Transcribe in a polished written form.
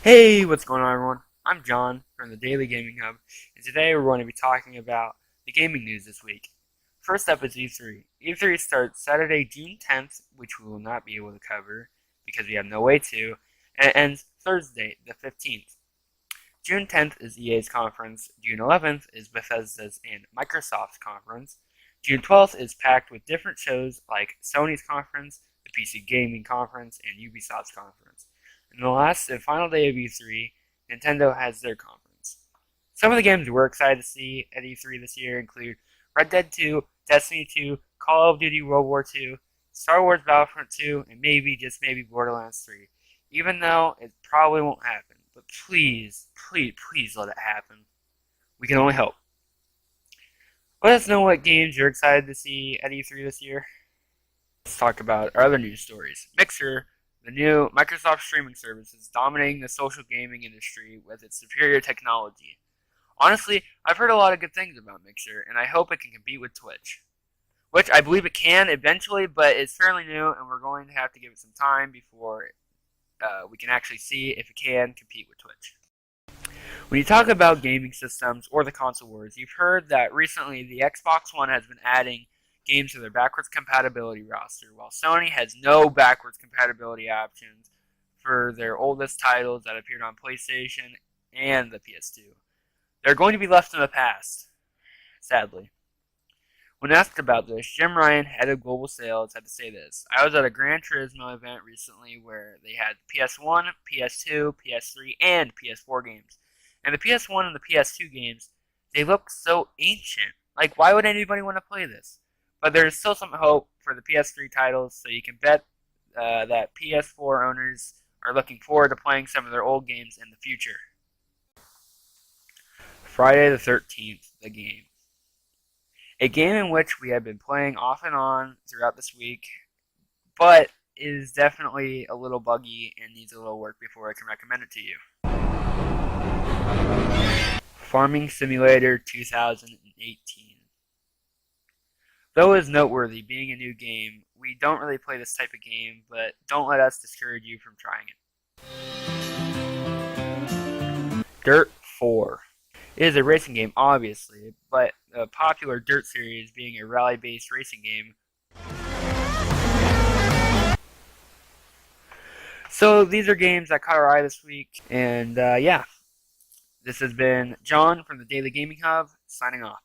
Hey, what's going on, everyone? I'm John from the Daily Gaming Hub, and today we're going to be talking about the gaming news this week. First up is E3. E3 starts Saturday, June 10th, which we will not be able to cover because we have no way to, and it ends Thursday, the 15th. June 10th is EA's conference, June 11th is Bethesda's and Microsoft's conference, June 12th is packed with different shows like Sony's conference, the PC Gaming conference, and Ubisoft's conference. And the last and final day of E3, Nintendo has their conference. Some of the games we're excited to see at E3 this year include Red Dead 2, Destiny 2, Call of Duty World War 2, Star Wars Battlefront 2, and maybe, just maybe, Borderlands 3. Even though it probably won't happen. But please, please, please let it happen. We can only hope. Let us know what games you're excited to see at E3 this year. Let's talk about our other news stories. Mixer, the new Microsoft streaming service, is dominating the social gaming industry with its superior technology. Honestly, I've heard a lot of good things about Mixer, and I hope it can compete with Twitch. Which I believe it can eventually, but it's fairly new, and we're going to have to give it some time before we can actually see if it can compete with Twitch. When you talk about gaming systems or the console wars, you've heard that recently the Xbox One has been adding games to their backwards compatibility roster, while Sony has no backwards compatibility options for their oldest titles that appeared on PlayStation and the PS2. They're going to be left in the past, sadly. When asked about this, Jim Ryan, head of global sales, had to say this: "I was at a Gran Turismo event recently where they had PS1, PS2, PS3, and PS4 games. And the PS1 and the PS2 games, they look so ancient. Like, why would anybody want to play this? But there's still some hope for the PS3 titles, so you can bet that PS4 owners are looking forward to playing some of their old games in the future." Friday the 13th, the game. A game in which we have been playing off and on throughout this week, but is definitely a little buggy and needs a little work before I can recommend it to you. Farming Simulator 2018. Though it is noteworthy being a new game, we don't really play this type of game, but don't let us discourage you from trying it. Dirt 4. It is a racing game, obviously, but the popular Dirt series being a rally-based racing game. So these are games that caught our eye this week, and yeah. This has been John from the Daily Gaming Hub, signing off.